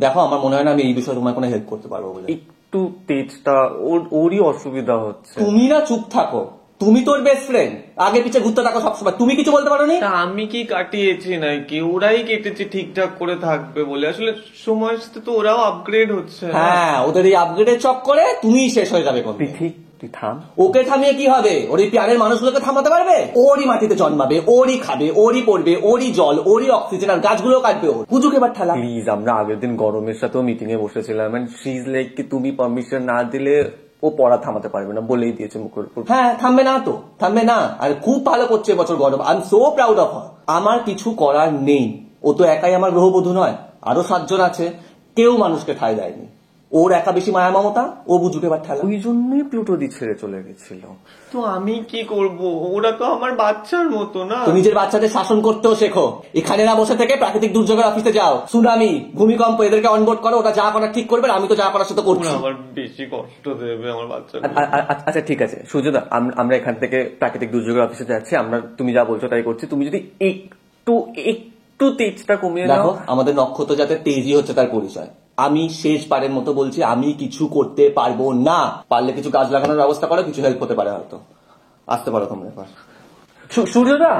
দেখো আমার মনে হয় না আমি এই বিষয়ে তোমার কোনো হেল্প করতে পারবো বলে। একটু তেজটা ওরই অসুবিধা হচ্ছে। তুমি না চুপ থাকো, তুমি তোর বেস্ট ফ্রেন্ড, আগে পিছে ঘুরতে থাকো সবসময়, তুমি কিছু বলতে পারো নি? তা আমি কি কাটিয়েছি নাকি? ওরাই কেটেছে ঠিকঠাক করে থাকবে বলে। আসলে সময়ের সাথে তো ওরাও আপগ্রেড হচ্ছে। হ্যাঁ, ওদের এই আপগ্রেডের চক্করে তুমি শেষ হয়ে যাবে। তুই থাম। ওকে থামিয়ে কি হবে? ওর এই প্যারের মানুষগুলোকে থামাতে পারবে? ওরই মাটিতে জন্মাবে, ওরই খাবে, ওরই পড়বে, ওরই জল, ওরই অক্সিজেন, আর গাছগুলো কাটবে ওর। বুঝুক এবার ঠেলা। প্লিজ, আমরা আগের দিন গরমের সাথেও মিটিং এ বসেছিলাম, এন্ড শি ইজ লাইক কি তুমি পারমিশন না দিলে ও পড়া থামাতে পারবে না, বলেই দিয়েছে মুখের উপর। হ্যাঁ, থামবে না তো, থামবে না। আর খুব ভালো করছে এবছর গরম, I am so proud of her. আমার কিছু করার নেই, ও তো একাই আমার গ্রহবধূ নয়, আরো 7 জন আছে, কেউ মানুষকে ঠাঁই দেয়নি। ওর একা বেশি মায়া মমতা, ও বুঝুক এবার ঠেলা। ওই জন্যই প্লুটো ছেড়ে চলে গেছিল। তো আমি কি করব? ওরা তো আমার বাচ্চার মতো না। তো নিজের বাচ্চাদের শাসন করতেও শেখো। এখানে না বসে থেকে প্রাকৃতিক দুর্যোগের অফিসে যাও, সুনামি, ভূমিকম্প, এদেরকে অনবোর্ড করো, ওটা যা করার ঠিক করবে, আমি তো যা করার সাথে করছি। আমার বেশি কষ্ট দেবে আমার বাচ্চা। আচ্ছা ঠিক আছে সুজদা, আমরা এখান থেকে প্রাকৃতিক দুর্যোগের অফিসে যাচ্ছি, আমরা তুমি যা বলছো তাই করছি। তুমি যদি একটু তেজটা কমিয়ে দেখো, দাও। আমাদের নক্ষত্র যাতে তেজি হচ্ছে তার পরিচয়। আমি শেষবারের মতো বলছি, আমি কিছু করতে পারবো না। পারলে কিছু গাছ লাগানোর ব্যবস্থা করো, কিছু হেল্প হতে পারে হয়তো। আসতে পারো তোমরা এবার। সূর্যদা